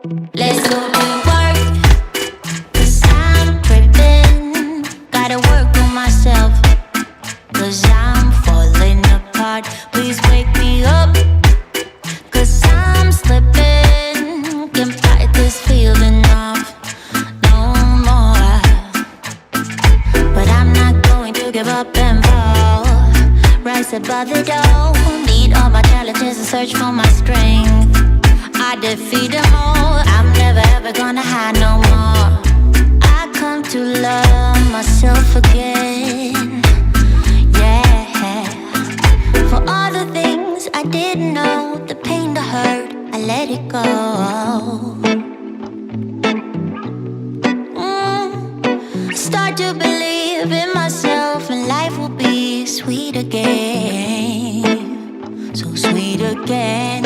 Let's go to work, 'cause I'm tripping. Gotta work on myself, 'cause I'm falling apart. Please wake me up, 'cause I'm slipping. Can't fight this feeling off no more. But I'm not going to give up and fall. Rise above the door, meet all my challenges and search for my strength. I defeat them all, I'm never ever gonna hide no more. I come to love myself again, yeah. For all the things I didn't know, the pain, the hurt, I let it go. Start to believe in myself and life will be sweet again, so sweet again.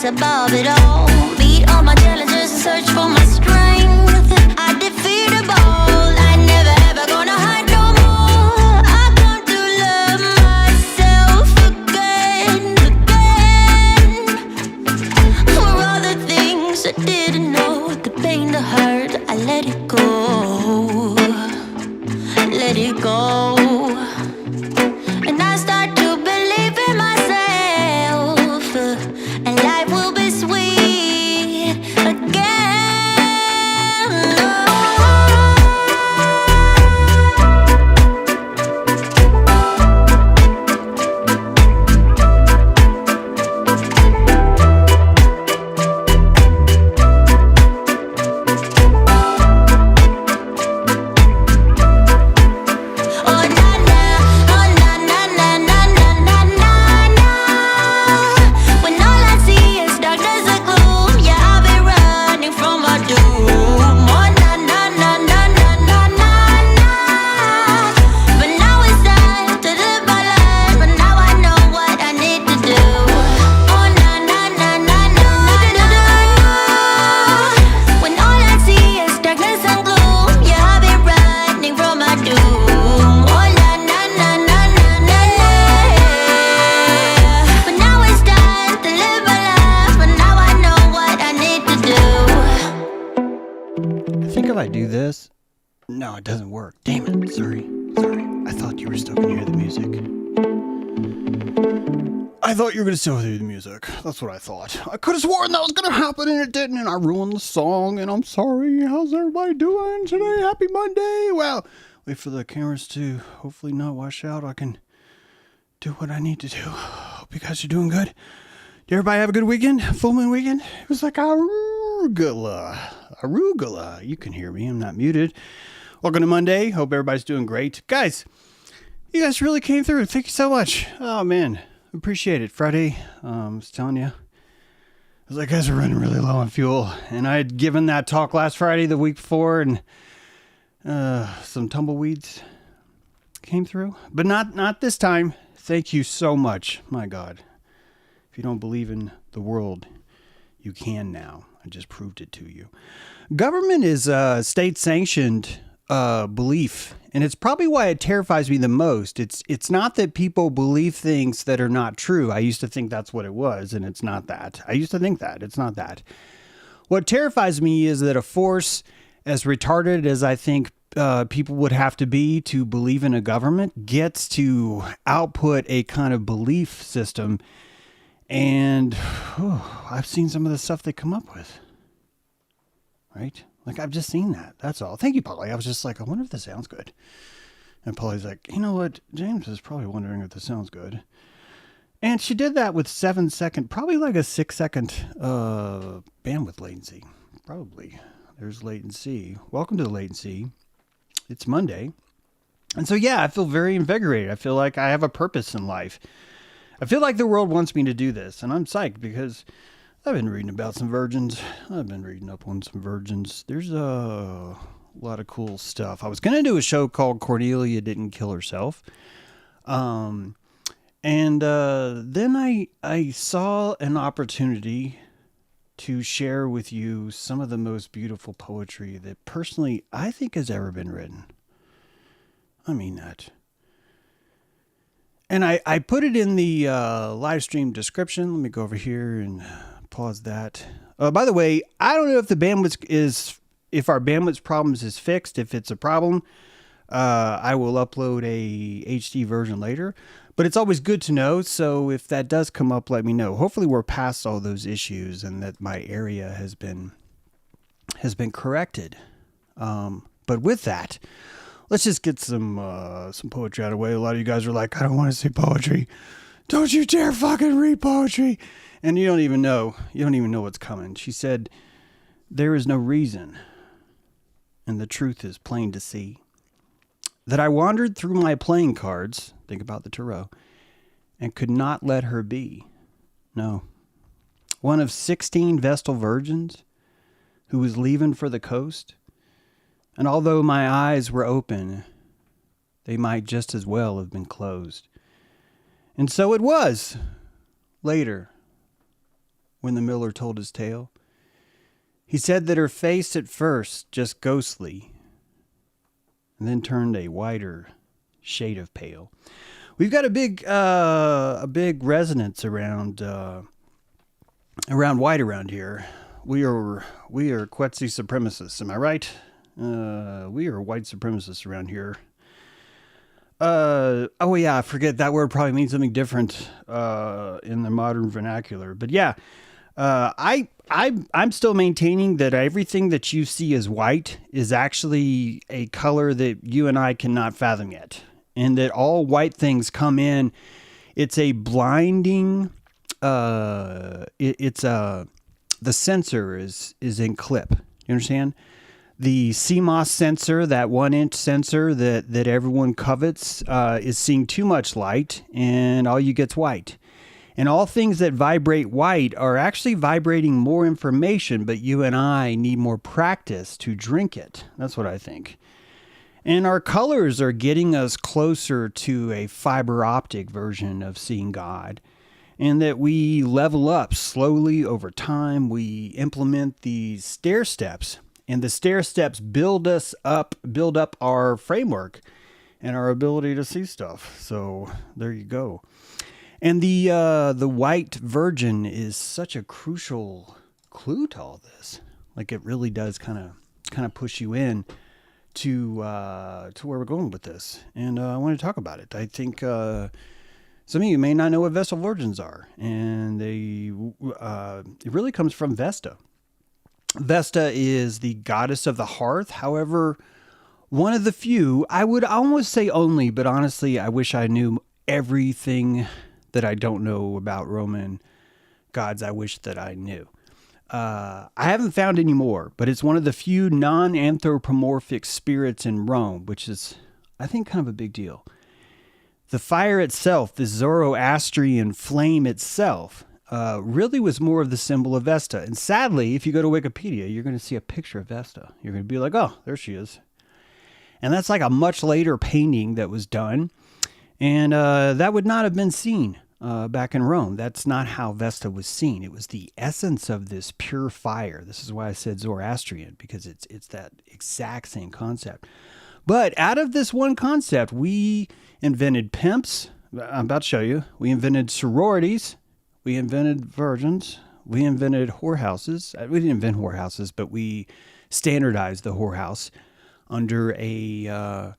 Above it all, meet all my challenges and search for my strength. I defeat them all, I never ever gonna hide no more. I come to love myself again. For all the things I didn't know, the pain, the hurt, I let it go, let it go. And I start to believe in myself, and life will be sweet again. I do this? No, it doesn't work. Damn it. Sorry. I thought you were still going to hear the music. I thought you were going to still hear the music. That's what I thought. I could have sworn that was going to happen and it didn't, and I ruined the song, and I'm sorry. How's everybody doing today? Happy Monday. Well, wait for the cameras to hopefully not wash out. I can do what I need to do. Hope you guys are doing good. Did everybody have a good weekend? Full moon weekend? It was like arugula. You can hear me. I'm not muted. Welcome to Monday. Hope everybody's doing great. Guys, you guys really came through. Thank you so much. Oh, man. Appreciate it. Friday, I was telling you, I was like, guys are running really low on fuel. And I had given that talk last Friday, the week before, and some tumbleweeds came through. But not this time. Thank you so much. My God. If you don't believe in the world, you can now. I just proved it to you. Government is a state-sanctioned belief, and it's probably why it terrifies me the most. It's not that people believe things that are not true. I used to think that's what it was, and it's not that. I used to think that. It's not that. What terrifies me is that a force as retarded as I think people would have to be to believe in a government gets to output a kind of belief system. And I've seen some of the stuff they come up with. Right? Like, I've just seen that. That's all. Thank you, Polly. I was just like, I wonder if this sounds good. And Polly's like, you know what? James is probably wondering if this sounds good. And she did that with 7 second, probably like a 6 second bandwidth latency. Probably. There's latency. Welcome to the latency. It's Monday. And so, yeah, I feel very invigorated. I feel like I have a purpose in life. I feel like the world wants me to do this. And I'm psyched because I've been reading about some virgins. I've been reading up on some virgins. There's a lot of cool stuff. I was going to do a show called Cornelia Didn't Kill Herself. And then I saw an opportunity to share with you some of the most beautiful poetry that personally I think has ever been written. I mean that. And I put it in the live stream description. Let me go over here and pause that. By the way, I don't know if if our bandwidth problems is fixed. If it's a problem, I will upload a HD version later. But it's always good to know, so if that does come up, let me know. Hopefully we're past all those issues and that my area has been corrected. But with that, let's just get some poetry out of the way. A lot of you guys are like, I don't want to say poetry. Don't you dare fucking read poetry. And you don't even know what's coming. She said, there is no reason, and the truth is plain to see, that I wandered through my playing cards, think about the tarot, and could not let her be. No. One of 16 Vestal Virgins who was leaving for the coast. And although my eyes were open, they might just as well have been closed. And so it was. Later, when the miller told his tale, he said that her face at first just ghostly, and then turned a whiter shade of pale. We've got a big resonance around white around here. We are Quetzi supremacists. Am I right? We are white supremacists around here. Oh yeah, I forget that word probably means something different in the modern vernacular. But yeah, I'm still maintaining that everything that you see as white is actually a color that you and I cannot fathom yet. And that all white things come in. It's a blinding, the sensor is in clip. You understand? The CMOS sensor, that 1-inch sensor that everyone covets, is seeing too much light and all you get's white. And all things that vibrate white are actually vibrating more information, but you and I need more practice to drink it. That's what I think. And our colors are getting us closer to a fiber optic version of seeing God. And that we level up slowly over time. We implement these stair steps. And the stair steps build up our framework and our ability to see stuff. So there you go. And the white virgin is such a crucial clue to all this. Like it really does kind of push you in to where we're going with this. And I want to talk about it. I think some of you may not know what Vestal Virgins are, and it really comes from Vesta. Vesta is the goddess of the hearth. However, one of the few, I would almost say only, but honestly, I wish I knew everything that I don't know about Roman gods. I wish that I knew. I haven't found any more, but it's one of the few non-anthropomorphic spirits in Rome, which is, I think, kind of a big deal. The fire itself, the Zoroastrian flame itself, really was more of the symbol of Vesta. And sadly, if you go to Wikipedia, you're going to see a picture of Vesta. You're going to be like, oh, there she is. And that's like a much later painting that was done. And that would not have been seen back in Rome. That's not how Vesta was seen. It was the essence of this pure fire. This is why I said Zoroastrian, because it's that exact same concept. But out of this one concept, we invented pimps. I'm about to show you. We invented sororities. We invented virgins. We invented whorehouses. We didn't invent whorehouses, but we standardized the whorehouse under a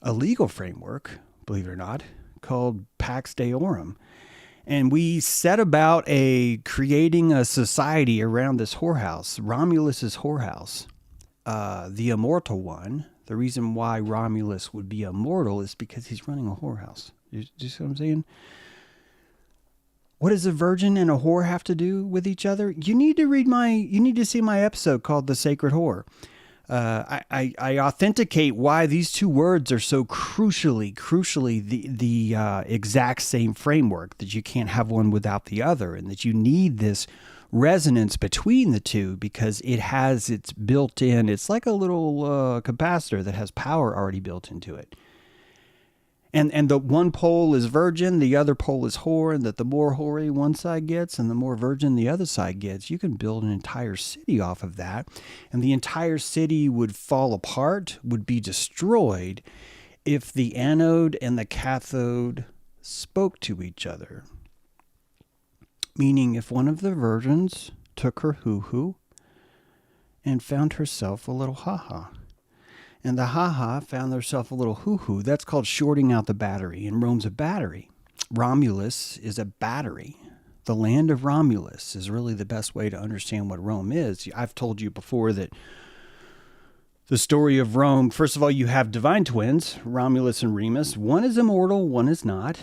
legal framework, believe it or not, called Pax Deorum. And we set about creating a society around this whorehouse, Romulus's whorehouse, the immortal one. The reason why Romulus would be immortal is because he's running a whorehouse. Do you see what I'm saying? What does a virgin and a whore have to do with each other? You need to see my episode called The Sacred Whore. I authenticate why these two words are so crucially the exact same framework, that you can't have one without the other, and that you need this resonance between the two because it has its built-in, it's like a little capacitor that has power already built into it. And the one pole is virgin, the other pole is whore, and that the more hoary one side gets and the more virgin the other side gets, you can build an entire city off of that. And the entire city would fall apart, would be destroyed, if the anode and the cathode spoke to each other. Meaning if one of the virgins took her hoo-hoo and found herself a little ha-ha. And the ha-ha found herself a little hoo-hoo. That's called shorting out the battery. And Rome's a battery. Romulus is a battery. The land of Romulus is really the best way to understand what Rome is. I've told you before that the story of Rome, first of all, you have divine twins, Romulus and Remus. One is immortal, one is not.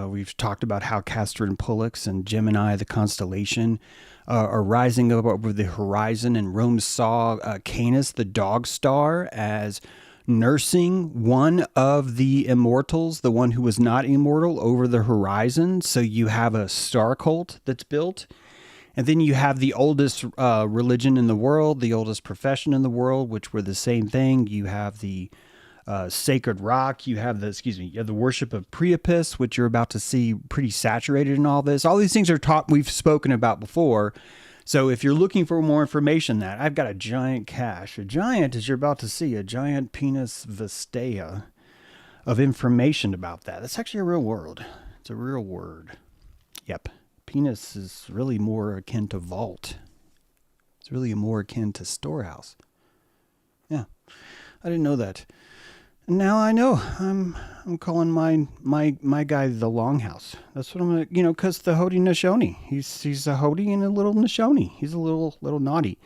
We've talked about how Castor and Pollux and Gemini, the constellation, are rising up over the horizon, and Rome saw Canis, the dog star, as nursing one of the immortals, the one who was not immortal, over the horizon. So you have a star cult that's built. And then you have the oldest religion in the world, the oldest profession in the world, which were the same thing. You have the sacred rock. You have the worship of Priapus, which you're about to see pretty saturated in all this. All these things are taught, we've spoken about before. So if you're looking for more information, that I've got a giant cache. A giant, as you're about to see, a giant penis vestea of information about that. That's actually a real word. It's a real word. Yep. Penis is really more akin to vault. It's really more akin to storehouse. Yeah, I didn't know that. And now I know. I'm calling my guy the Longhouse. That's what I'm gonna, because the Hody Nashoni. He's a Hody and a little Nashoni. He's a little naughty.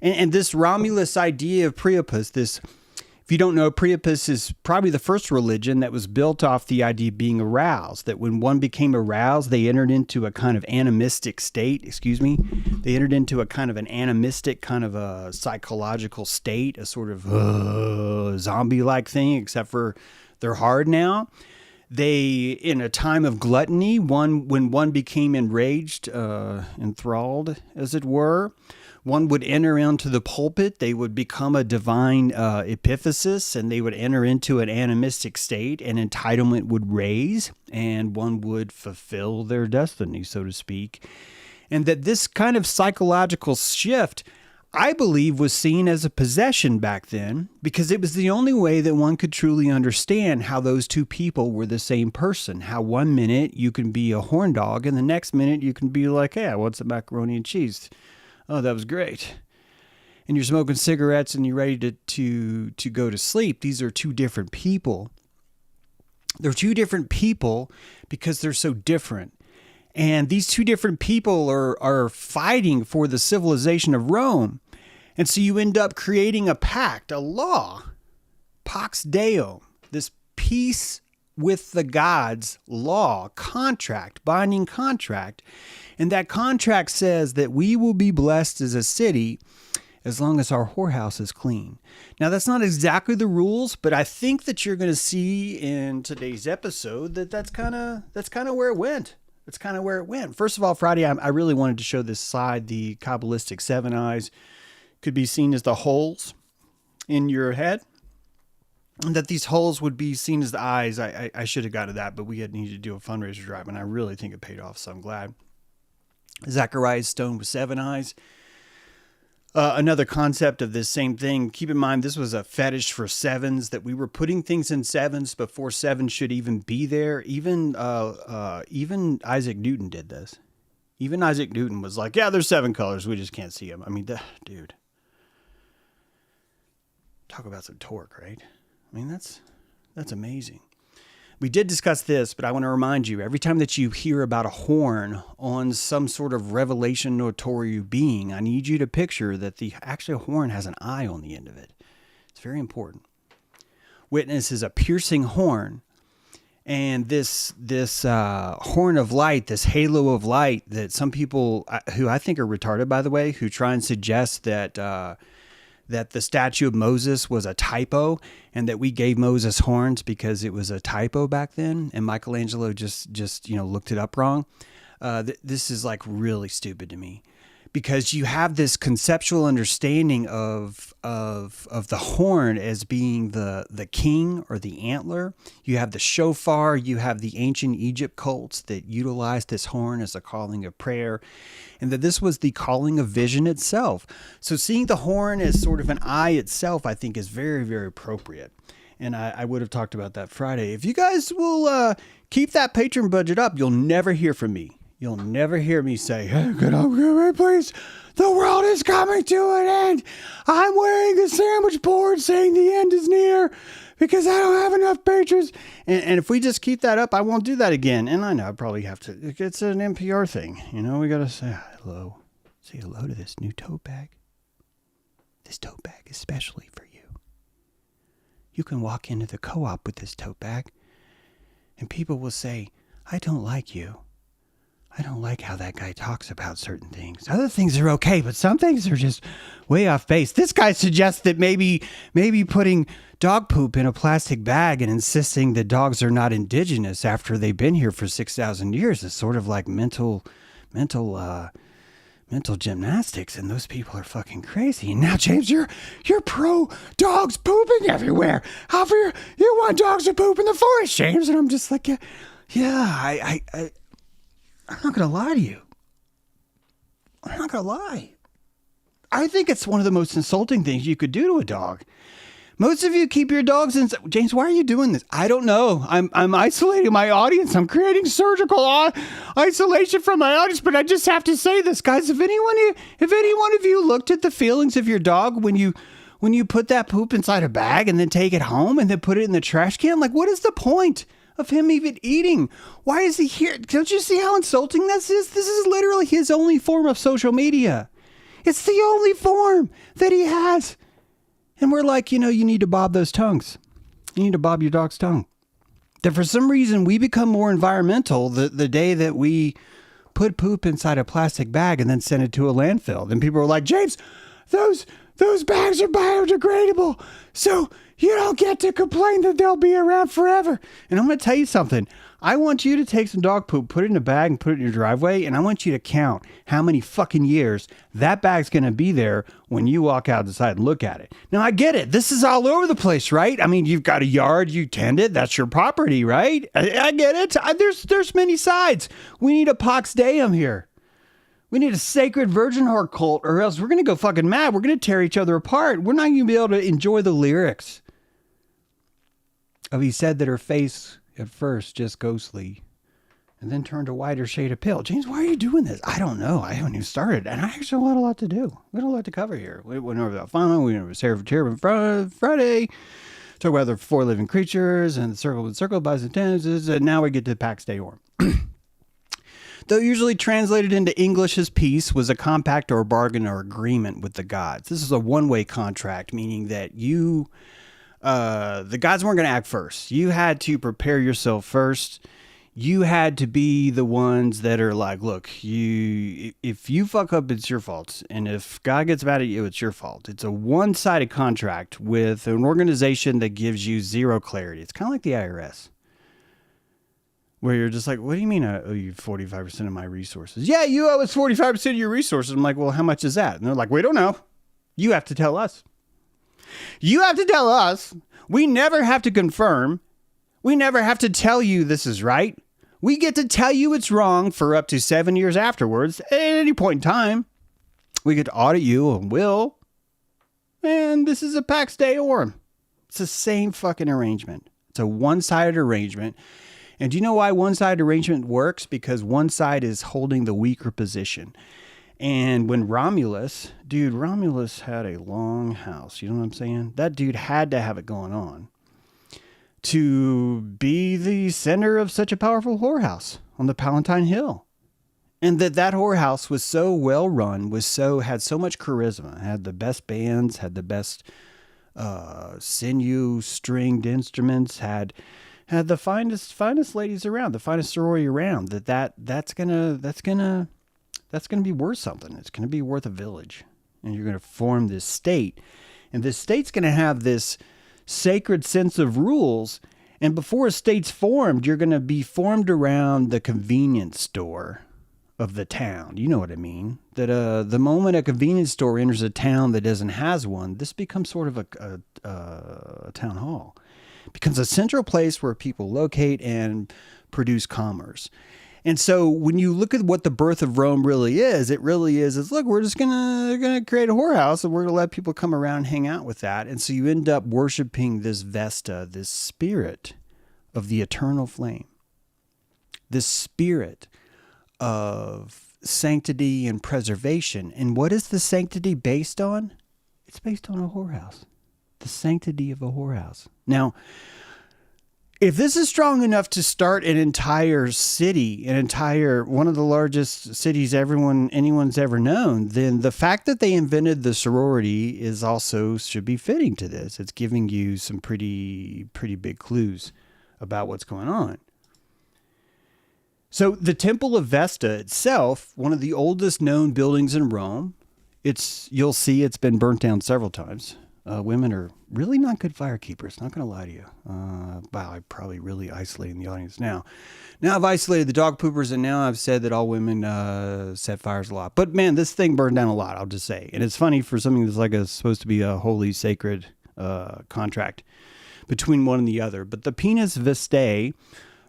And this Romulus idea of Priapus, this. If you don't know, Priapus is probably the first religion that was built off the idea of being aroused, that when one became aroused, they entered into a kind of animistic state, They entered into a kind of an animistic kind of a psychological state, a sort of zombie-like thing, except for they're hard now. They, in a time of gluttony, when one became enraged, enthralled, as it were, one would enter into the pulpit, they would become a divine epiphysis, and they would enter into an animistic state, and entitlement would raise, and one would fulfill their destiny, so to speak. And that this kind of psychological shift, I believe, was seen as a possession back then, because it was the only way that one could truly understand how those two people were the same person. How one minute you can be a horn dog, and the next minute you can be like, hey, I want some macaroni and cheese. Oh, that was great. And you're smoking cigarettes and you're ready to go to sleep. These are two different people. They're two different people because they're so different. And these two different people are fighting for the civilization of Rome. And so you end up creating a pact, a law, Pax Deum, this peace with the gods law, contract, binding contract. And that contract says that we will be blessed as a city as long as our whorehouse is clean. Now, that's not exactly the rules, but I think that you're going to see in today's episode that that's kind of where it went. That's kind of where it went. First of all, Friday, I really wanted to show this slide. The Kabbalistic seven eyes could be seen as the holes in your head. And that these holes would be seen as the eyes. I should have got to that, but we had needed to do a fundraiser drive, and I really think it paid off, so I'm glad. Zachariah's stone with seven eyes. Another concept of this same thing. Keep in mind, this was a fetish for sevens, that we were putting things in sevens before seven should even be there. Even Isaac Newton did this. Even Isaac Newton was like, yeah, there's seven colors. We just can't see them. I mean, dude. Talk about some torque, right? I mean, that's amazing. We did discuss this, but I want to remind you, every time that you hear about a horn on some sort of revelation notorious being, I need you to picture that the actual horn has an eye on the end of it. It's very important. Witness is a piercing horn, And this horn of light, this halo of light that some people who I think are retarded, by the way, who try and suggest that that the statue of Moses was a typo and that we gave Moses horns because it was a typo back then, and Michelangelo just looked it up wrong. This is like really stupid to me, because you have this conceptual understanding of the horn as being the king or the antler. You have the shofar. You have the ancient Egypt cults that utilized this horn as a calling of prayer, and that this was the calling of vision itself. So seeing the horn as sort of an eye itself, I think, is very, very appropriate. And I would have talked about that Friday. If you guys will keep that patron budget up, you'll never hear from me. You'll never hear me say, hey, get up here, please. The world is coming to an end. I'm wearing a sandwich board saying the end is near because I don't have enough patrons. And if we just keep that up, I won't do that again. And I know I probably have to. It's an NPR thing. We got to say hello. Say hello to this new tote bag. This tote bag is specially for you. You can walk into the co-op with this tote bag, and people will say, I don't like you. I don't like how that guy talks about certain things. Other things are okay, but some things are just way off base. This guy suggests that maybe putting dog poop in a plastic bag and insisting that dogs are not indigenous after they've been here for 6,000 years is sort of like mental gymnastics, and those people are fucking crazy. And now, James, you're pro dogs pooping everywhere. However, you want dogs to poop in the forest, James? And I'm just like, yeah, I'm not going to lie to you. I'm not going to lie. I think it's one of the most insulting things you could do to a dog. Most of you keep your dogs in. James, why are you doing this? I don't know. I'm isolating my audience. I'm creating surgical isolation from my audience. But I just have to say this, guys. If any one of you looked at the feelings of your dog when you put that poop inside a bag and then take it home and then put it in the trash can, like, what is the point of him even eating? Why is he here? Don't you see how insulting this is? This is literally his only form of social media. It's the only form that he has. And we're like, you need to bob those tongues. You need to bob your dog's tongue. That for some reason we become more environmental the day that we put poop inside a plastic bag and then send it to a landfill. Then people are like, James, those bags are biodegradable, so you don't get to complain that they'll be around forever. And I'm going to tell you something. I want you to take some dog poop, put it in a bag, and put it in your driveway, and I want you to count how many fucking years that bag's going to be there when you walk outside and look at it. Now, I get it. This is all over the place, right? I mean, you've got a yard, you tend it, that's your property, right? I get it. There's many sides. We need a Pax Deum here. We need a sacred virgin heart cult, or else we're going to go fucking mad. We're going to tear each other apart. We're not going to be able to enjoy the lyrics of he said that her face at first just ghostly and then turned a whiter shade of pale. James, why are you doing this? I don't know. I haven't even started, and I actually have a lot to do. We got a lot to cover here. We went over that final. We went over Seraphim Friday. Talk about the four living creatures and the circle by the tenses, and now we get to Pax Deorum. Though usually translated into English as peace, was a compact or bargain or agreement with the gods. This is a one-way contract, meaning that the gods weren't going to act first. You had to prepare yourself first. You had to be the ones that are like, look, if you fuck up, it's your fault. And if God gets mad at you, it's your fault. It's a one-sided contract with an organization that gives you zero clarity. It's kind of like the IRS, where you're just like, what do you mean I owe you 45% of my resources? Yeah, you owe us 45% of your resources. I'm like, well, how much is that? And they're like, we don't know. You have to tell us. You have to tell us. We never have to confirm. We never have to tell you this is right. We get to tell you it's wrong for up to 7 years afterwards. At any point in time, we get to audit you and will. And this is a Pax Deorum. It's the same fucking arrangement. It's a one-sided arrangement. And do you know why one-sided arrangement works? Because one side is holding the weaker position. And when Romulus had a long house. You know what I'm saying? That dude had to have it going on to be the center of such a powerful whorehouse on the Palatine Hill. And that whorehouse was so well run, had so much charisma, had the best bands, had the best sinew stringed instruments, had had the finest ladies around, the finest sorority around. That's gonna be worth something. It's gonna be worth a village, and you're gonna form this state, and this state's gonna have this sacred sense of rules. And before a state's formed, you're gonna be formed around the convenience store of the town. You know what I mean? That the moment a convenience store enters a town that doesn't has one, this becomes sort of a town hall. It becomes a central place where people locate and produce commerce. And so when you look at what the birth of Rome really is, it really is look, we're just gonna create a whorehouse and we're gonna let people come around and hang out with that. And so you end up worshiping this Vesta, this spirit of the eternal flame, this spirit of sanctity and preservation. And what is the sanctity based on? It's based on a whorehouse. The sanctity of a whorehouse. Now, if this is strong enough to start an entire city, one of the largest cities anyone's ever known, then the fact that they invented the sorority is also should be fitting to this. It's giving you some pretty big clues about what's going on. So the Temple of Vesta itself, one of the oldest known buildings in Rome, you'll see it's been burnt down several times. Women are really not good firekeepers, not going to lie to you. Wow, I'm probably really isolating the audience now. Now I've isolated the dog poopers, and now I've said that all women set fires a lot. But man, this thing burned down a lot, I'll just say. And it's funny for something that's like supposed to be a holy, sacred contract between one and the other. But the Pinus Vestae,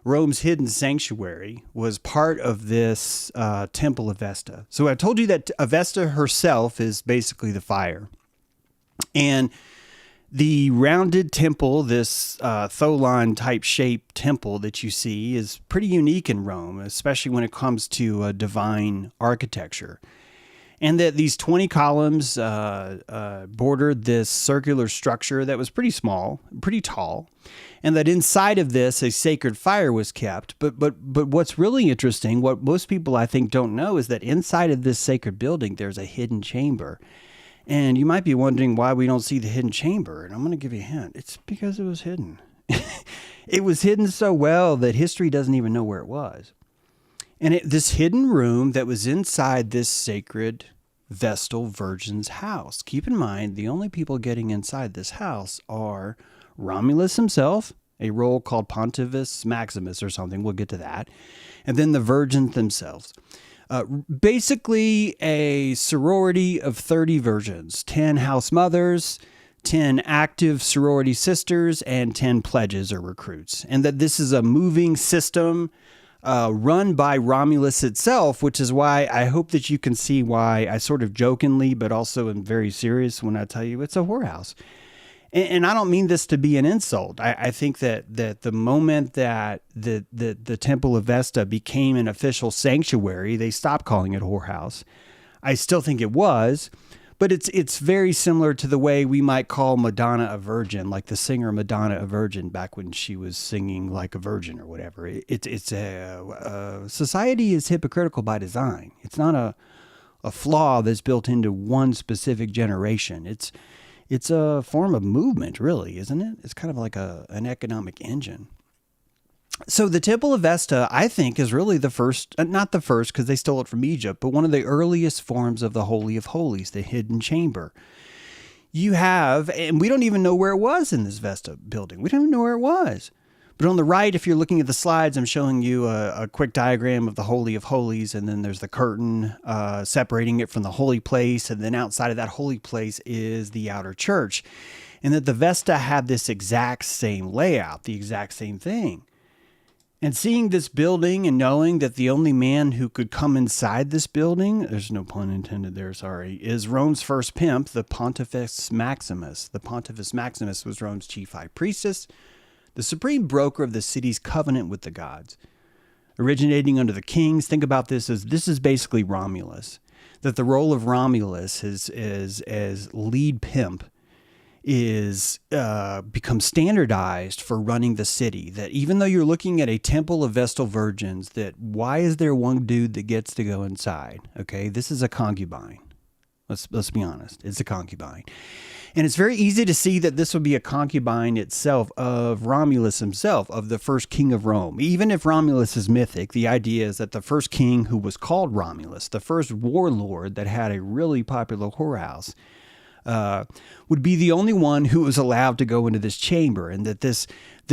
Rome's hidden sanctuary, was part of this Temple of Vesta. So I told you that Vesta herself is basically the fire. And the rounded temple, this Tholan type shaped temple that you see, is pretty unique in Rome, especially when it comes to divine architecture. And that these 20 columns bordered this circular structure that was pretty small, pretty tall, and that inside of this a sacred fire was kept. But what's really interesting, what most people I think don't know, is that inside of this sacred building there's a hidden chamber. And you might be wondering why we don't see the hidden chamber. And I'm going to give you a hint. It's because it was hidden. It was hidden so well that history doesn't even know where it was. And this hidden room that was inside this sacred Vestal Virgins house. Keep in mind, the only people getting inside this house are Romulus himself, a role called Pontifex Maximus or something. We'll get to that. And then the virgins themselves. Basically a sorority of 30 virgins, 10 house mothers, 10 active sorority sisters, and 10 pledges or recruits. And that this is a moving system run by Romulus itself, which is why I hope that you can see why I sort of jokingly, but also am very serious when I tell you it's a whorehouse. And I don't mean this to be an insult. I think that the moment that the Temple of Vesta became an official sanctuary, they stopped calling it a whorehouse. I still think it was, but it's very similar to the way we might call Madonna a virgin, like the singer Madonna a virgin back when she was singing like a virgin or whatever. Society is hypocritical by design. It's not a flaw that's built into one specific generation. It's a form of movement, really, isn't it? It's kind of like an economic engine. So the Temple of Vesta, I think, is really the first, not the first because they stole it from Egypt, but one of the earliest forms of the Holy of Holies, the hidden chamber. You have, and we don't even know where it was in this Vesta building. We don't even know where it was. But on the right, if you're looking at the slides, I'm showing you a quick diagram of the Holy of Holies, and then there's the curtain separating it from the holy place, and then outside of that holy place is the outer church. And that the Vesta had this exact same layout, the exact same thing. And seeing this building and knowing that the only man who could come inside this building, there's no pun intended there, sorry, is Rome's first pimp, the Pontifex Maximus. The Pontifex Maximus was Rome's chief high priestess, the supreme broker of the city's covenant with the gods. Originating under the kings, think about this is basically Romulus. That the role of Romulus as lead pimp is become standardized for running the city. That even though you're looking at a temple of Vestal Virgins, that why is there one dude that gets to go inside? Okay, this is a concubine. Let's be honest. It's a concubine. And it's very easy to see that this would be a concubine itself of Romulus himself, of the first king of Rome. Even if Romulus is mythic, the idea is that the first king who was called Romulus, the first warlord that had a really popular whorehouse, would be the only one who was allowed to go into this chamber, and that this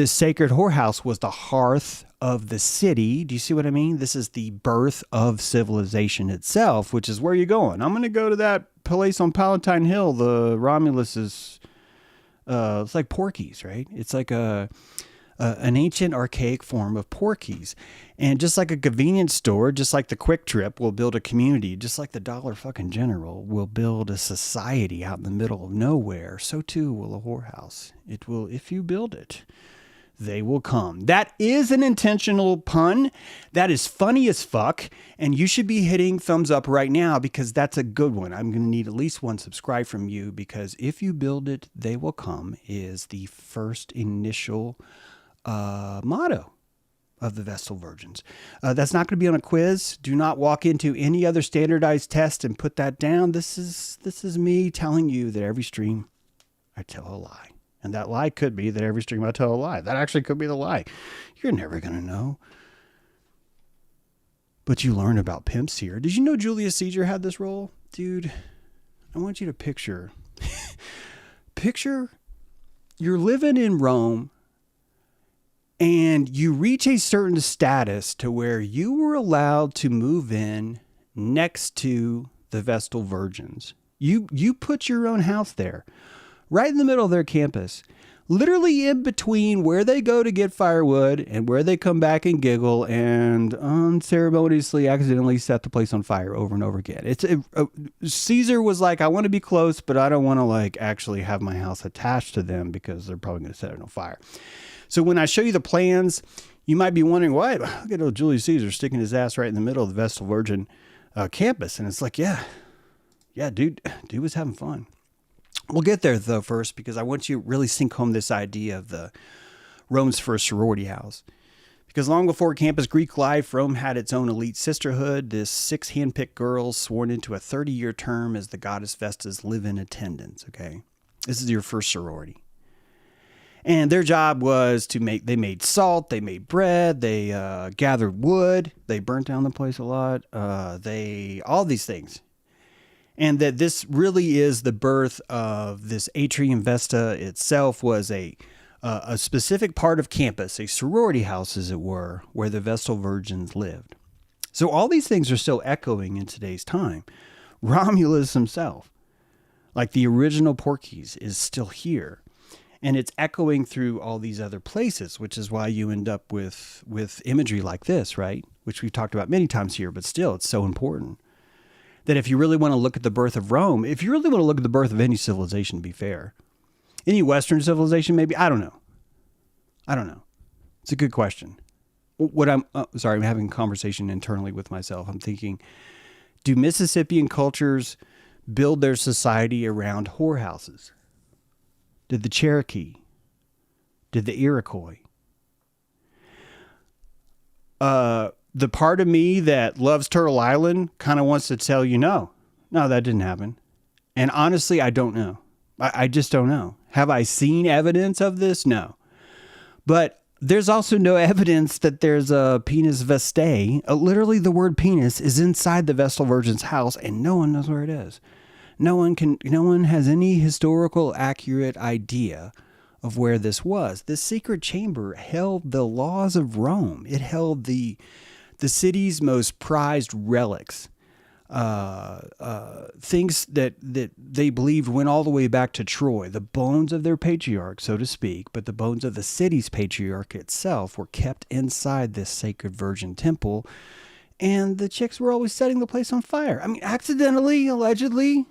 sacred whorehouse was the hearth of the city. Do you see what I mean? This is the birth of civilization itself, which is where you're going. I'm going to go to that place on Palatine Hill. The Romulus is, it's like Porky's, right? It's like an ancient archaic form of Porky's. And just like a convenience store, just like the Quick Trip will build a community, just like the Dollar fucking General will build a society out in the middle of nowhere, so too will a whorehouse. It will, if you build it, they will come. That is an intentional pun. That is funny as fuck. And you should be hitting thumbs up right now because that's a good one. I'm going to need at least one subscribe from you, because if you build it, they will come is the first initial motto of the Vestal Virgins. That's not going to be on a quiz. Do not walk into any other standardized test and put that down. This is me telling you that every stream I tell a lie. And that lie could be that every stream I tell a lie. That actually could be the lie. You're never going to know. But you learn about pimps here. Did you know Julius Caesar had this role? Dude, I want you to picture you're living in Rome, and you reach a certain status to where you were allowed to move in next to the Vestal Virgins. You put your own house there, right in the middle of their campus, literally in between where they go to get firewood and where they come back and giggle and unceremoniously accidentally set the place on fire over and over again. Caesar was like, I want to be close, but I don't want to like actually have my house attached to them because they're probably going to set it on fire. So when I show you the plans, you might be wondering, why? Look at old Julius Caesar sticking his ass right in the middle of the Vestal Virgin campus. And it's like, yeah, dude was having fun. We'll get there, though, first, because I want you to really sink home this idea of the Rome's first sorority house. Because long before campus Greek life, Rome had its own elite sisterhood, this 6 handpicked girls sworn into a 30-year term as the goddess Vesta's live-in attendants, okay? This is your first sorority. And their job was they made salt, they made bread, they gathered wood, they burnt down the place a lot, all these things. And that this really is the birth of this atrium. Vesta itself was a specific part of campus, a sorority house, as it were, where the Vestal Virgins lived. So all these things are still echoing in today's time. Romulus himself, like the original Porky's, is still here. And it's echoing through all these other places, which is why you end up with imagery like this, right? Which we've talked about many times here, but still, it's so important. That if you really want to look at the birth of Rome, if you really want to look at the birth of any civilization, to be fair, any Western civilization, maybe, I don't know. It's a good question. I'm having a conversation internally with myself. I'm thinking, do Mississippian cultures build their society around whorehouses? Did the Cherokee? Did the Iroquois? The part of me that loves Turtle Island kind of wants to tell you, no, that didn't happen. And honestly, I don't know. I just don't know. Have I seen evidence of this? No. But there's also no evidence that there's a penis vestae. Literally, the word penis is inside the Vestal Virgin's house, and no one knows where it is. No one has any historical accurate idea of where this was. This secret chamber held the laws of Rome. It held the city's most prized relics, things that they believed went all the way back to Troy, the bones of their patriarch, so to speak, but the bones of the city's patriarch itself were kept inside this sacred virgin temple, and the chicks were always setting the place on fire. I mean, accidentally, allegedly,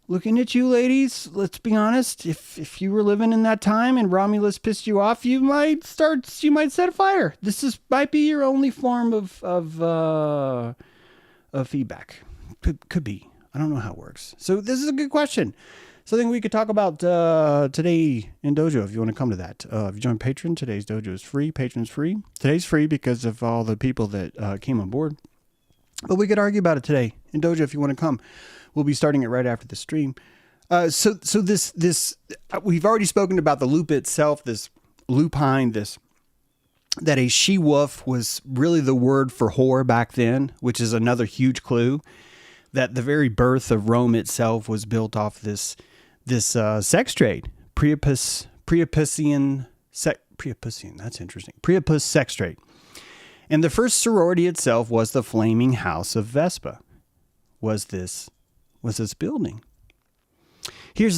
looking at you ladies, let's be honest, if you were living in that time and Romulus pissed you off, you might set a fire. Might be your only form of feedback. Could be. I don't know how it works. So this is a good question. Something we could talk about today in Dojo if you want to come to that. If you join Patreon, today's Dojo is free. Patreon's free. Today's free because of all the people that came on board. But we could argue about it today And Doja, if you want to come, we'll be starting it right after the stream. So this we've already spoken about the loop itself, this lupine, that a she-wolf was really the word for whore back then, which is another huge clue that the very birth of Rome itself was built off this sex trade, Priapusian, that's interesting, Priapus sex trade. And the first sorority itself was the Flaming House of Vespa, was this building. Here's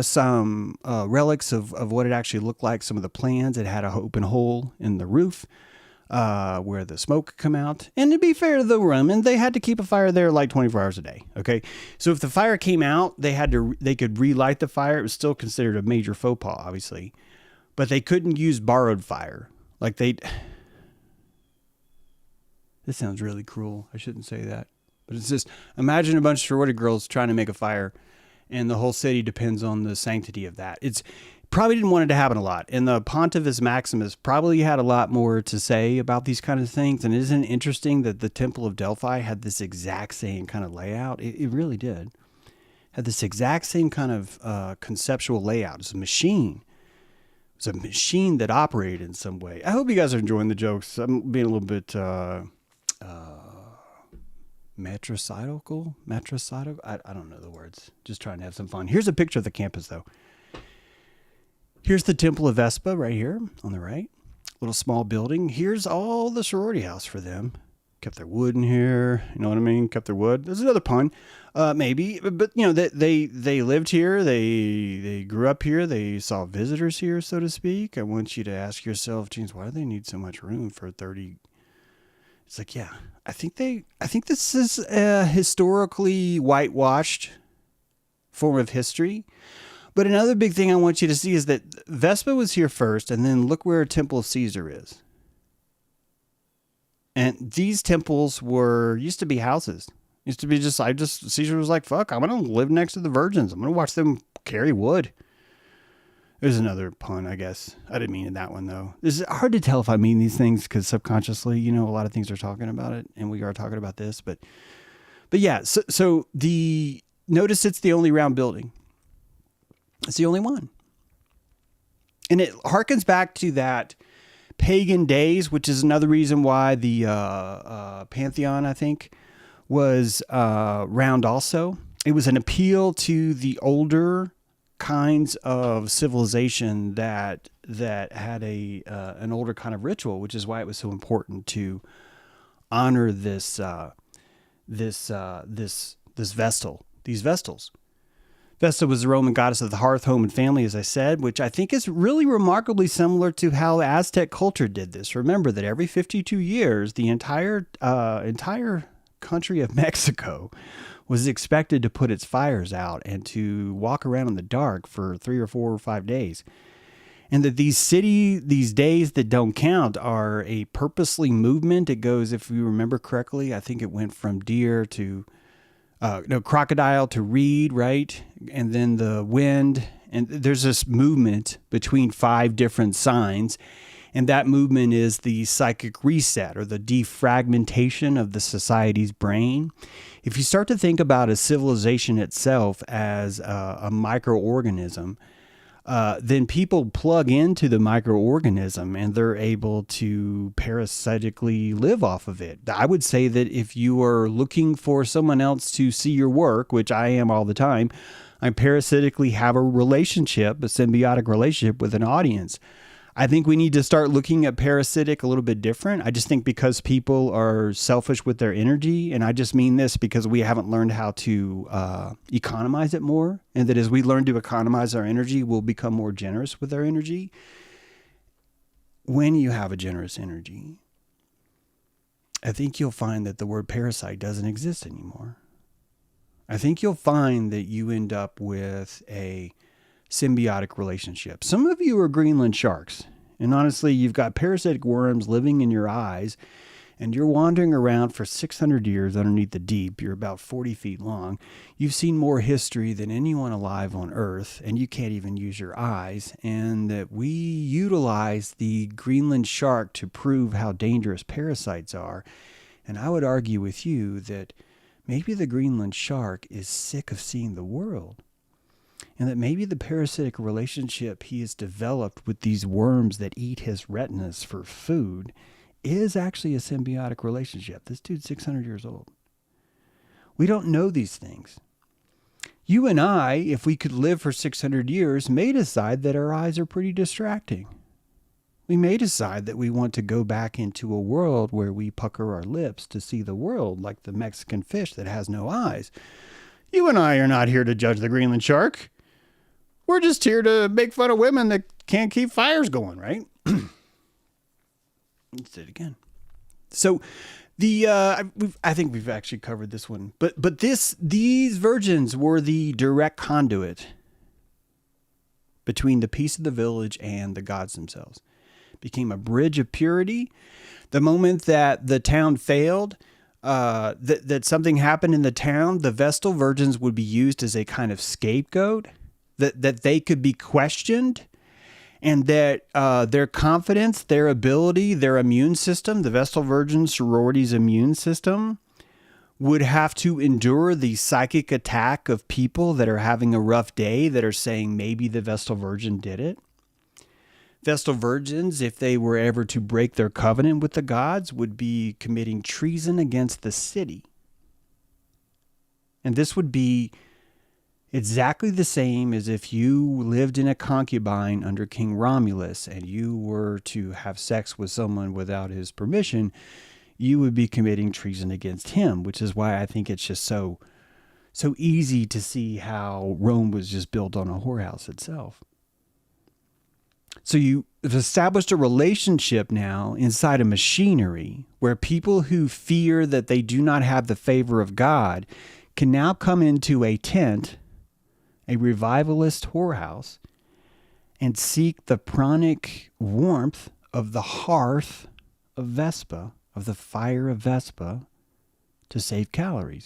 some relics of what it actually looked like, some of the plans. It had an open hole in the roof where the smoke could come out. And to be fair to the Roman, they had to keep a fire there like 24 hours a day. Okay, so if the fire came out, they could relight the fire. It was still considered a major faux pas, obviously, but they couldn't use borrowed fire. Like this sounds really cruel. I shouldn't say that, but it's just imagine a bunch of sorority girls trying to make a fire. And the whole city depends on the sanctity of that. It's probably didn't want it to happen a lot. And the Pontifex Maximus probably had a lot more to say about these kind of things. And isn't it interesting that the Temple of Delphi had this exact same kind of layout? It really did. Had this exact same kind of conceptual layout. It's a machine. It's a machine that operated in some way. I hope you guys are enjoying the jokes. I'm being a little bit... matricidal? I don't know the words. Just trying to have some fun. Here's a picture of the campus, though. Here's the Temple of Vespa right here on the right. Little small building. Here's all the sorority house for them. Kept their wood in here. You know what I mean? Kept their wood. There's another pun. Maybe. But, you know, they lived here. They grew up here. They saw visitors here, so to speak. I want you to ask yourself, James, why do they need so much room for 30? It's like, yeah, I think this is a historically whitewashed form of history. But another big thing I want you to see is that Vespa was here first, and then look where Temple of Caesar is. And these temples used to be houses. Used to be Caesar was like, fuck, I'm going to live next to the virgins. I'm going to watch them carry wood. There's another pun, I guess. I didn't mean in that one, though. It's hard to tell if I mean these things because subconsciously, you know, a lot of things are talking about it, and we are talking about this. But yeah, so notice it's the only round building. It's the only one. And it harkens back to that pagan days, which is another reason why the Pantheon, I think, was round also. It was an appeal to the older kinds of civilization that had an older kind of ritual, which is why it was so important to honor these Vestals. Vesta was the Roman goddess of the hearth, home, and family, as I said, which I think is really remarkably similar to how Aztec culture did this. Remember that every 52 years, the entire country of Mexico was expected to put its fires out and to walk around in the dark for 3 or 4 or 5 days. And that these days that don't count are a purposely movement. It goes, if you remember correctly, I think it went from crocodile to reed, right? And then the wind. And there's this movement between 5 different signs. And that movement is the psychic reset or the defragmentation of the society's brain. If you start to think about a civilization itself as a microorganism, then people plug into the microorganism and they're able to parasitically live off of it. I would say that if you are looking for someone else to see your work, which I am all the time, I parasitically have a symbiotic relationship with an audience. I think we need to start looking at parasitic a little bit different. I just think because people are selfish with their energy, and I just mean this because we haven't learned how to economize it more, and that as we learn to economize our energy, we'll become more generous with our energy. When you have a generous energy, I think you'll find that the word parasite doesn't exist anymore. I think you'll find that you end up with a symbiotic relationship. Some of you are Greenland sharks, and honestly, you've got parasitic worms living in your eyes, and you're wandering around for 600 years underneath the deep. You're about 40 feet long. You've seen more history than anyone alive on Earth, and you can't even use your eyes, and that we utilize the Greenland shark to prove how dangerous parasites are. And I would argue with you that maybe the Greenland shark is sick of seeing the world. And that maybe the parasitic relationship he has developed with these worms that eat his retinas for food is actually a symbiotic relationship. This dude's 600 years old. We don't know these things. You and I, if we could live for 600 years, may decide that our eyes are pretty distracting. We may decide that we want to go back into a world where we pucker our lips to see the world like the Mexican fish that has no eyes. You and I are not here to judge the Greenland shark. We're just here to make fun of women that can't keep fires going, right? Let's do it again. So I think we've actually covered this one, but these virgins were the direct conduit between the peace of the village and the gods themselves. Became a bridge of purity. The moment that the town failed, that something happened in the town, the Vestal Virgins would be used as a kind of scapegoat. That they could be questioned, and that their confidence, their ability, their immune system, the Vestal Virgin sorority's immune system, would have to endure the psychic attack of people that are having a rough day, that are saying maybe the Vestal Virgin did it. Vestal Virgins, if they were ever to break their covenant with the gods, would be committing treason against the city. And this would be exactly the same as if you lived in a concubine under King Romulus and you were to have sex with someone without his permission. You would be committing treason against him, which is why I think it's just so easy to see how Rome was just built on a whorehouse itself. So you've established a relationship now inside a machinery where people who fear that they do not have the favor of God can now come into a tent, a revivalist whorehouse, and seek the pranic warmth of the hearth of Vespa, of the fire of Vespa, to save calories.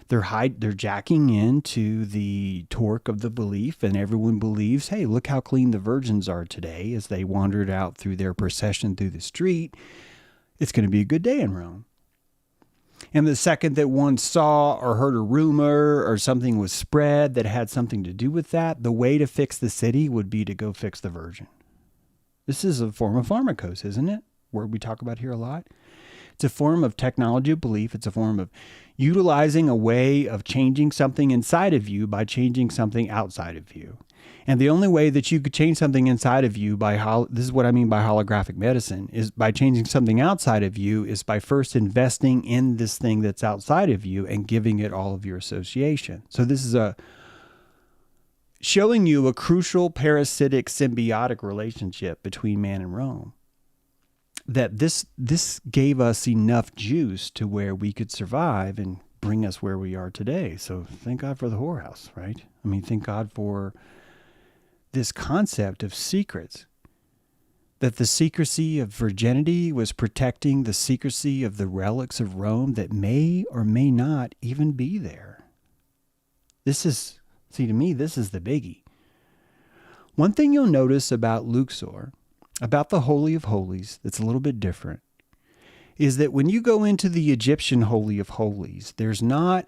They're jacking into the torque of the belief, and everyone believes, hey, look how clean the virgins are today as they wandered out through their procession through the street. It's going to be a good day in Rome. And the second that one saw or heard a rumor or something was spread that had something to do with that, the way to fix the city would be to go fix the virgin. This is a form of pharmacos, isn't it? Word we talk about here a lot. It's a form of technology of belief. It's a form of utilizing a way of changing something inside of you by changing something outside of you. And the only way that you could change something inside of you this is what I mean by holographic medicine, is by changing something outside of you is by first investing in this thing that's outside of you and giving it all of your association. So this is showing you a crucial parasitic symbiotic relationship between man and Rome. That this gave us enough juice to where we could survive and bring us where we are today. So thank God for the whorehouse, right? I mean, thank God for this concept of secrets, that the secrecy of virginity was protecting the secrecy of the relics of Rome that may or may not even be there. To me, this is the biggie. One thing you'll notice about Luxor, about the Holy of Holies, that's a little bit different, is that when you go into the Egyptian Holy of Holies, there's not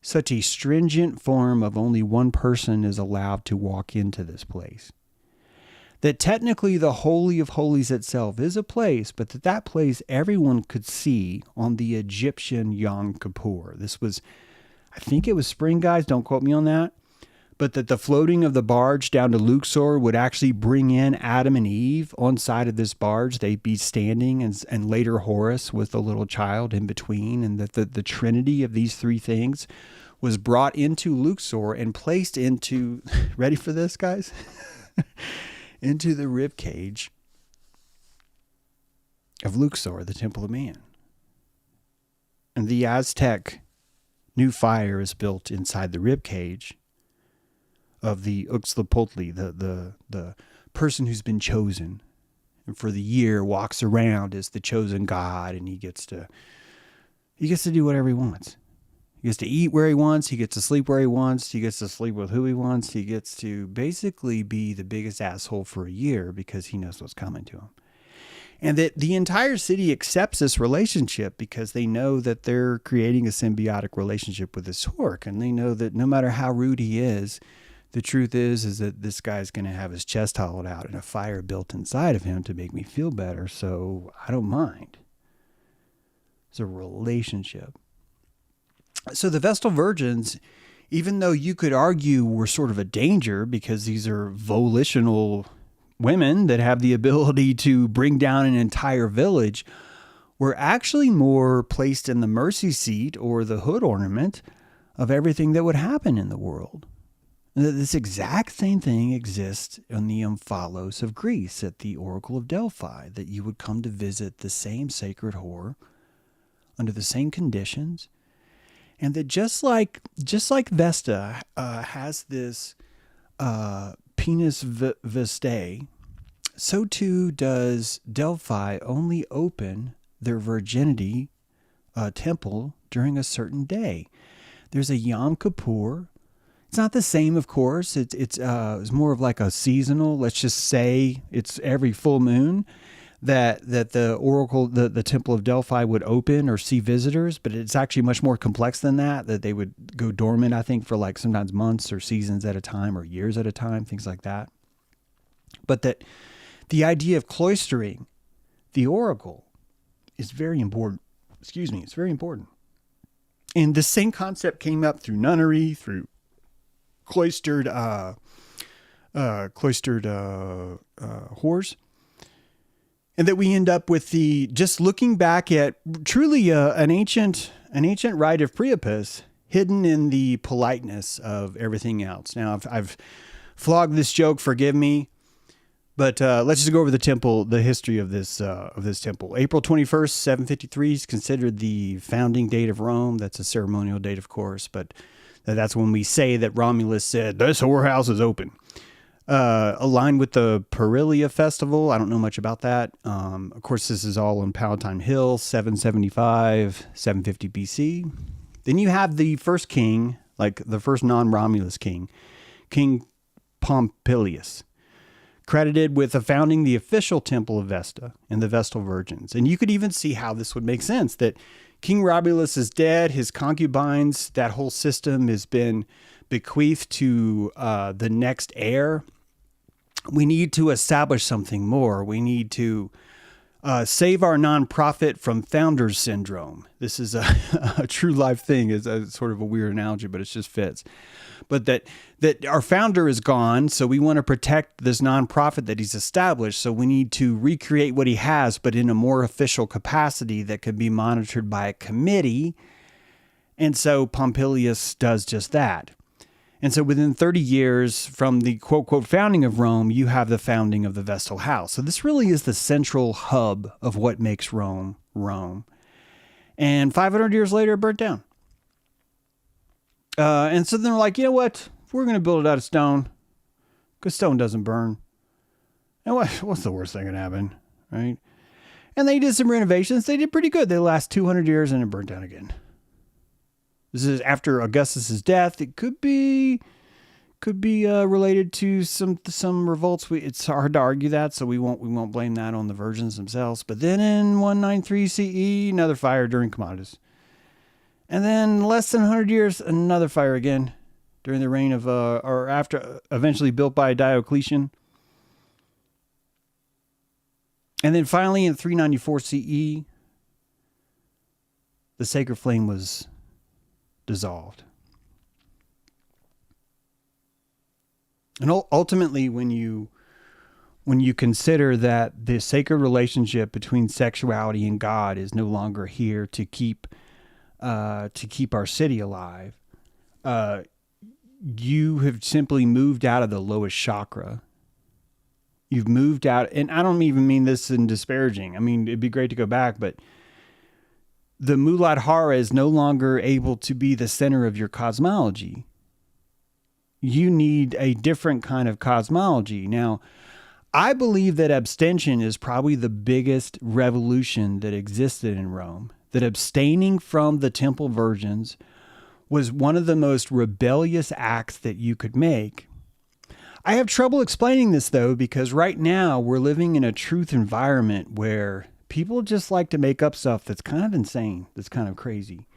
such a stringent form of only one person is allowed to walk into this place. That technically the Holy of Holies itself is a place, but that place everyone could see on the Egyptian Yom Kippur. This was, I think it was spring, guys, don't quote me on that. But that the floating of the barge down to Luxor would actually bring in Adam and Eve on side of this barge. They'd be standing, and later Horus with the little child in between, and that the trinity of these three things was brought into Luxor and placed into, ready for this, guys? Into the rib cage of Luxor, the Temple of Man. And the Aztec New Fire is built inside the rib cage of the Uxlapotli, the person who's been chosen, and for the year walks around as the chosen God, and he gets to do whatever he wants. He gets to eat where he wants. He gets to sleep where he wants. He gets to sleep with who he wants. He gets to basically be the biggest asshole for a year because he knows what's coming to him. And that the entire city accepts this relationship because they know that they're creating a symbiotic relationship with this orc. And they know that no matter how rude he is, the truth is that this guy's going to have his chest hollowed out and a fire built inside of him to make me feel better. So I don't mind. It's a relationship. So the Vestal Virgins, even though you could argue were sort of a danger because these are volitional women that have the ability to bring down an entire village, were actually more placed in the mercy seat or the hood ornament of everything that would happen in the world. And that this exact same thing exists on the Omphalos of Greece at the Oracle of Delphi, that you would come to visit the same sacred whore under the same conditions. And that just like Vesta has this penis vestae, so too does Delphi only open their virginity temple during a certain day. There's a Yom Kippur. It's not the same, of course. It's more of like a seasonal. Let's just say it's every full moon that the oracle, the Temple of Delphi would open or see visitors, but it's actually much more complex than that they would go dormant, I think, for like sometimes months or seasons at a time or years at a time, things like that. But that the idea of cloistering the oracle is very important. It's very important. And the same concept came up through nunnery, through cloistered whores. And that we end up with just looking back at truly an ancient rite of Priapus hidden in the politeness of everything else. Now, I've flogged this joke, forgive me, but let's just go over the history of this temple. April 21st, 753 is considered the founding date of Rome. That's a ceremonial date, of course, but that's when we say that Romulus said, "This whorehouse is open." Aligned with the Perilia festival. I don't know much about that. Of course, this is all on Palatine Hill, 775, 750 BC. Then you have the first king, like the first non-Romulus king, King Pompilius, credited with founding the official temple of Vesta and the Vestal Virgins. And you could even see how this would make sense, that King Romulus is dead, his concubines, that whole system has been bequeathed to the next heir. We need to establish something more. We need to save our nonprofit from founders syndrome. This is a true life thing. It's sort of a weird analogy, but it just fits. But that our founder is gone, so we want to protect this nonprofit that he's established. So we need to recreate what he has, but in a more official capacity that could be monitored by a committee. And so Pompilius does just that. And so within 30 years from the quote, quote, founding of Rome, you have the founding of the Vestal House. So this really is the central hub of what makes Rome, Rome. And 500 years later, it burnt down. And so then they're like, you know what? If we're going to build it out of stone, because stone doesn't burn, and what's the worst thing that can happen, right? And they did some renovations. They did pretty good. They last 200 years and it burnt down again. This is after Augustus's death. It could be related to some revolts. It's hard to argue that, so we won't blame that on the virgins themselves. But then in 193 CE, another fire during Commodus, and then less than 100 years, another fire again during the reign of or after, eventually built by Diocletian. And then finally in 394 CE, the sacred flame was dissolved. And ultimately, when you consider that the sacred relationship between sexuality and God is no longer here to keep our city alive, you have simply moved out of the lowest chakra. You've moved out, and I don't even mean this in disparaging. I mean, it'd be great to go back, but the Muladhara is no longer able to be the center of your cosmology. You need a different kind of cosmology. Now, I believe that abstention is probably the biggest revolution that existed in Rome. That abstaining from the temple virgins was one of the most rebellious acts that you could make. I have trouble explaining this though, because right now we're living in a truth environment where people just like to make up stuff that's kind of insane, that's kind of crazy.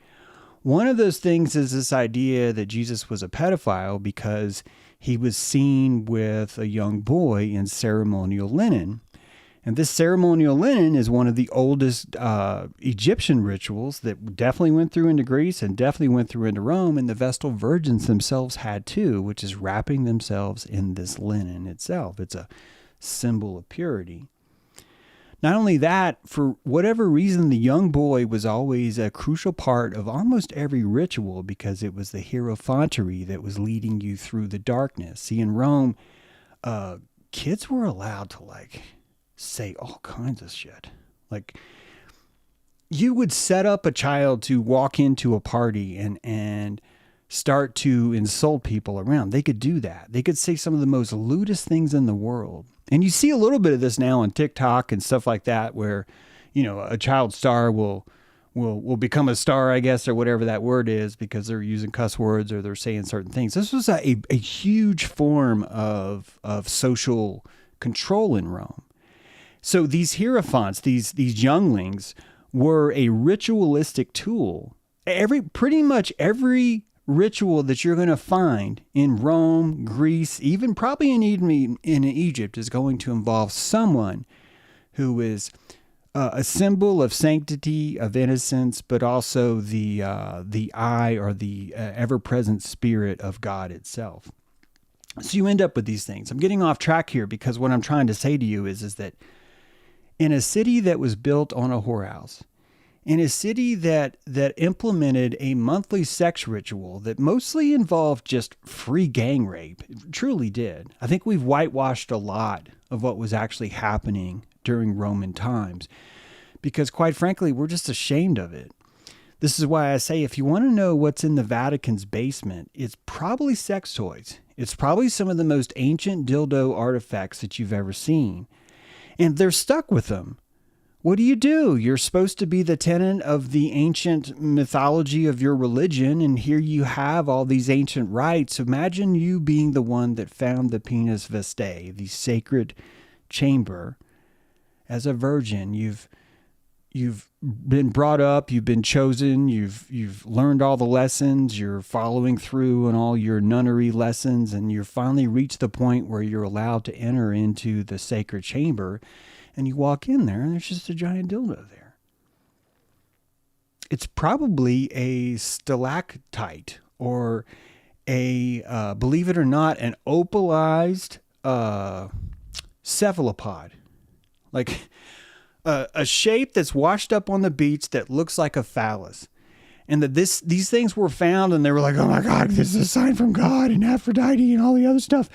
One of those things is this idea that Jesus was a pedophile because he was seen with a young boy in ceremonial linen. And this ceremonial linen is one of the oldest Egyptian rituals that definitely went through into Greece and definitely went through into Rome. And the Vestal Virgins themselves had too, which is wrapping themselves in this linen itself. It's a symbol of purity. Not only that, for whatever reason, the young boy was always a crucial part of almost every ritual because it was the hierophantry that was leading you through the darkness. See, in Rome, kids were allowed to say all kinds of shit. Like, you would set up a child to walk into a party and start to insult people around. They could do that. They could say some of the most lewdest things in the world. And you see a little bit of this now on TikTok and stuff like that, where, a child star will become a star, I guess, or whatever that word is, because they're using cuss words or they're saying certain things. This was a huge form of social control in Rome. So these hierophants, these younglings, were a ritualistic tool. Pretty much every ritual that you're going to find in Rome, Greece, even probably in Egypt is going to involve someone who is a symbol of sanctity, of innocence, but also the eye or the ever-present spirit of God itself. So you end up with these things. I'm getting off track here because what I'm trying to say to you is that in a city that was built on a whorehouse, in a city that implemented a monthly sex ritual that mostly involved just free gang rape, it truly did. I think we've whitewashed a lot of what was actually happening during Roman times because, quite frankly, we're just ashamed of it. This is why I say if you want to know what's in the Vatican's basement, it's probably sex toys. It's probably some of the most ancient dildo artifacts that you've ever seen. And they're stuck with them. What do? You're supposed to be the tenant of the ancient mythology of your religion, and here you have all these ancient rites. Imagine you being the one that found the penis vestae, the sacred chamber. As a virgin, you've been brought up, you've been chosen, you've learned all the lessons, you're following through on all your nunnery lessons, and you've finally reached the point where you're allowed to enter into the sacred chamber. And you walk in there and there's just a giant dildo there. It's probably a stalactite or believe it or not, an opalized cephalopod. Like a shape that's washed up on the beach that looks like a phallus. And that these things were found and they were like, oh my God, this is a sign from God and Aphrodite and all the other stuff.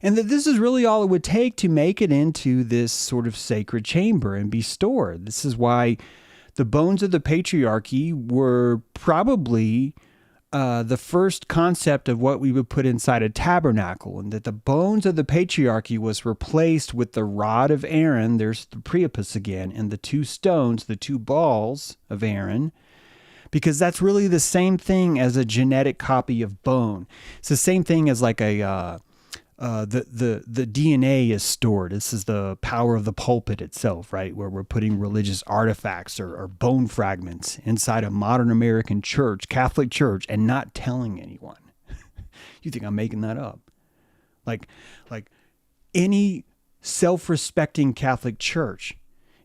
And that this is really all it would take to make it into this sort of sacred chamber and be stored. This is why the bones of the patriarchy were probably the first concept of what we would put inside a tabernacle, and that the bones of the patriarchy was replaced with the rod of Aaron. There's the Priapus again, and the two stones, the two balls of Aaron, because that's really the same thing as a genetic copy of bone. It's the same thing as like the DNA is stored. This is the power of the pulpit itself, right? Where we're putting religious artifacts or bone fragments inside a modern American church, Catholic church, and not telling anyone. You think I'm making that up? Like any self-respecting Catholic church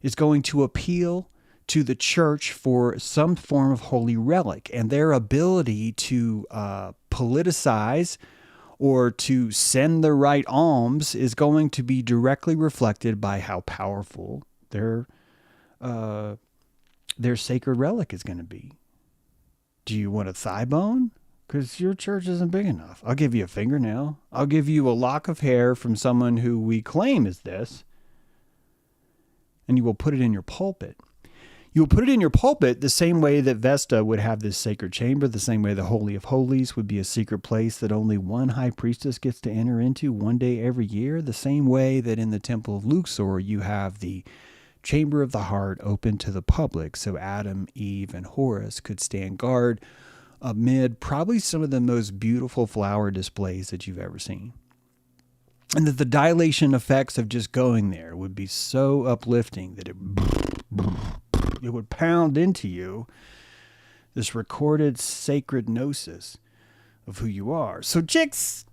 is going to appeal to the church for some form of holy relic, and their ability to politicize or to send the right alms is going to be directly reflected by how powerful their sacred relic is going to be. Do you want a thigh bone? Because your church isn't big enough. I'll give you a fingernail. I'll give you a lock of hair from someone who we claim is this, and you will put it in your pulpit. You will put it in your pulpit the same way that Vesta would have this sacred chamber, the same way the Holy of Holies would be a secret place that only one high priestess gets to enter into one day every year, the same way that in the Temple of Luxor you have the chamber of the heart open to the public so Adam, Eve, and Horus could stand guard amid probably some of the most beautiful flower displays that you've ever seen. And that the dilation effects of just going there would be so uplifting that it would pound into you this recorded sacred gnosis of who you are. So chicks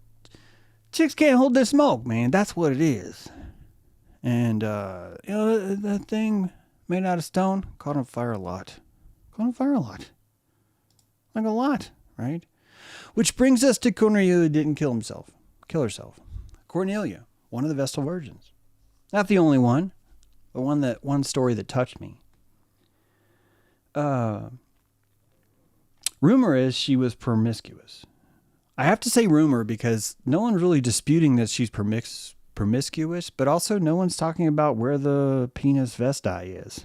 can't hold their smoke, man. That's what it is. And, that thing made out of stone caught on fire a lot. Like a lot, right? Which brings us to Cornelia, who didn't kill herself. Cornelia, one of the Vestal Virgins. Not the only one, but one story that touched me. Rumor is she was promiscuous. I have to say rumor because no one's really disputing that she's promiscuous, but also no one's talking about where the penis vesti is.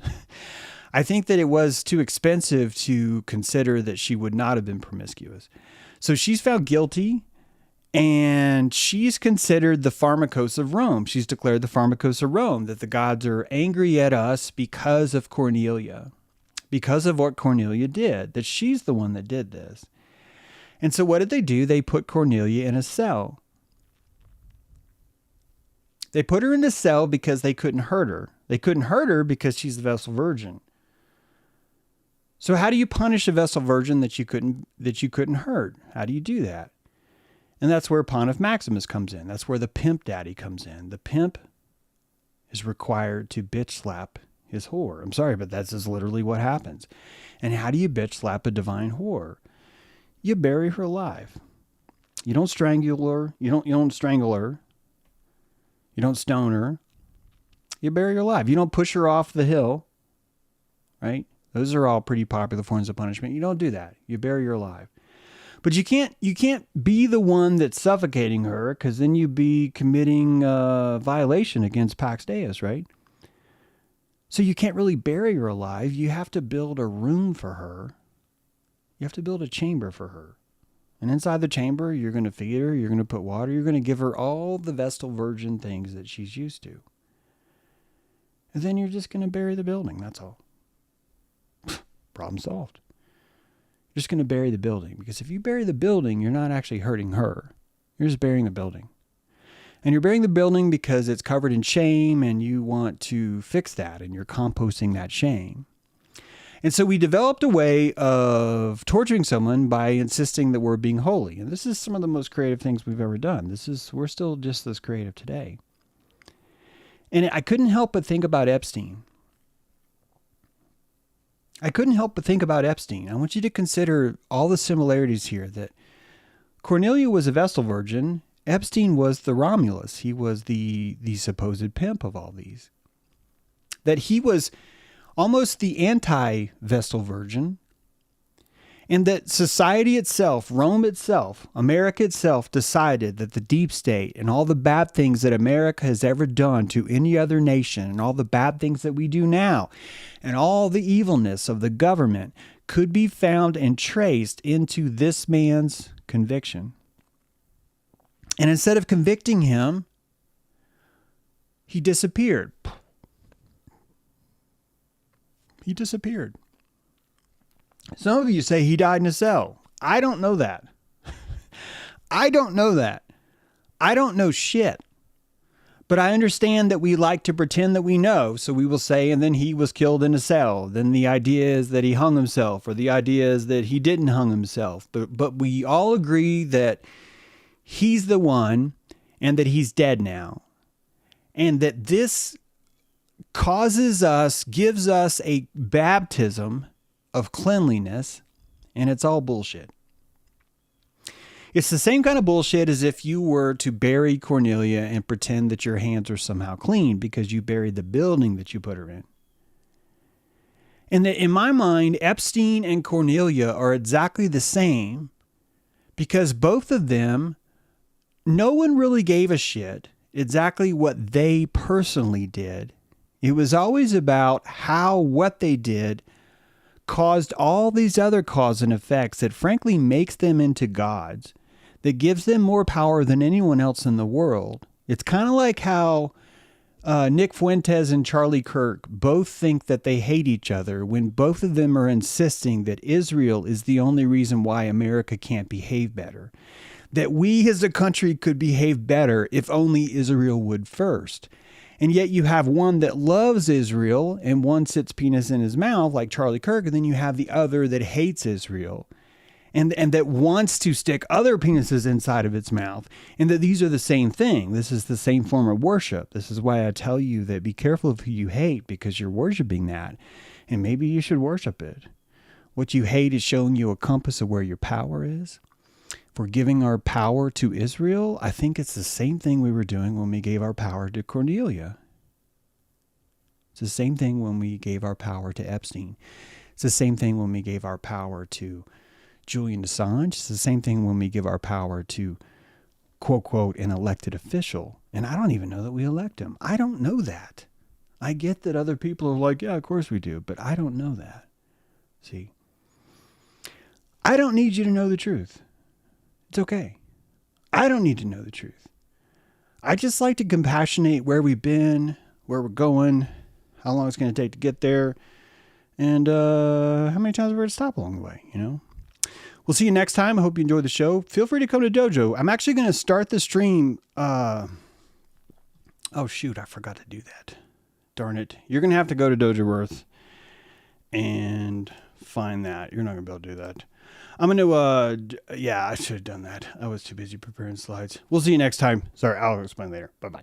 I think that it was too expensive to consider that she would not have been promiscuous. So she's found guilty, and she's considered the Pharmakos of Rome. She's declared the Pharmakos of Rome, that the gods are angry at us because of Cornelia, because of what Cornelia did, that she's the one that did this. And so what did they do? They put Cornelia in a cell. They put her in a cell because they couldn't hurt her. They couldn't hurt her because she's the Vestal Virgin. So how do you punish a Vestal Virgin that you couldn't hurt? How do you do that? And that's where Pontiff Maximus comes in. That's where the pimp daddy comes in. The pimp is required to bitch slap his whore. I'm sorry, but that's just literally what happens. And how do you bitch slap a divine whore? You bury her alive. You don't strangle her. You don't strangle her. You don't stone her. You bury her alive. You don't push her off the hill, right? Those are all pretty popular forms of punishment. You don't do that. You bury her alive. But you can't be the one that's suffocating her, because then you'd be committing a violation against Pax Deus, right? So you can't really bury her alive. You have to build a room for her. You have to build a chamber for her. And inside the chamber, you're going to feed her, you're going to put water, you're going to give her all the Vestal Virgin things that she's used to. And then you're just going to bury the building, that's all. Problem solved. You're just going to bury the building. Because if you bury the building, you're not actually hurting her. You're just burying the building. And you're burying the building because it's covered in shame and you want to fix that and you're composting that shame. And so we developed a way of torturing someone by insisting that we're being holy. And this is some of the most creative things we've ever done. We're still just this creative today. And I couldn't help but think about Epstein. I want you to consider all the similarities here, that Cornelia was a Vestal Virgin. Epstein was the Romulus. He was the supposed pimp of all these. That he was almost the anti-Vestal Virgin, and that society itself, Rome itself, America itself decided that the deep state and all the bad things that America has ever done to any other nation and all the bad things that we do now and all the evilness of the government could be found and traced into this man's conviction. And instead of convicting him, he disappeared. He disappeared. Some of you say he died in a cell. I don't know that. I don't know shit. But I understand that we like to pretend that we know. So we will say, and then he was killed in a cell. Then the idea is that he hung himself, or the idea is that he didn't hung himself. But we all agree that he's the one and that he's dead now. And that this gives us a baptism of cleanliness, and it's all bullshit. It's the same kind of bullshit as if you were to bury Cornelia and pretend that your hands are somehow clean because you buried the building that you put her in. And that in my mind, Epstein and Cornelia are exactly the same, because both of them, no one really gave a shit exactly what they personally did. It was always about how what they did caused all these other cause and effects that frankly makes them into gods, that gives them more power than anyone else in the world. It's kind of like how Nick Fuentes and Charlie Kirk both think that they hate each other when both of them are insisting that Israel is the only reason why America can't behave better. that we as a country could behave better if only Israel would first. And yet you have one that loves Israel and one sits penis in his mouth like Charlie Kirk, and then you have the other that hates Israel and that wants to stick other penises inside of its mouth, and that these are the same thing. This is the same form of worship. This is why I tell you that be careful of who you hate, because you're worshiping that, and maybe you should worship it. What you hate is showing you a compass of where your power is. If we're giving our power to Israel, I think it's the same thing we were doing when we gave our power to Cornelia. It's the same thing when we gave our power to Epstein. It's the same thing when we gave our power to Julian Assange. It's the same thing when we give our power to, quote, quote, an elected official. And I don't even know that we elect him. I don't know that. I get that other people are like, yeah, of course we do, but I don't know that. See, I don't need you to know the truth. It's okay. I don't need to know the truth. I just like to compassionate where we've been, where we're going, how long it's going to take to get there, and how many times we're going to stop along the way, you know? We'll see you next time. I hope you enjoyed the show. Feel free to come to Dojo. I'm actually going to start the stream. Oh, shoot. I forgot to do that. Darn it. You're going to have to go to Dojo Earth and find that. You're not going to be able to do that. I'm going to, yeah, I should have done that. I was too busy preparing slides. We'll see you next time. Sorry, I'll explain later. Bye-bye.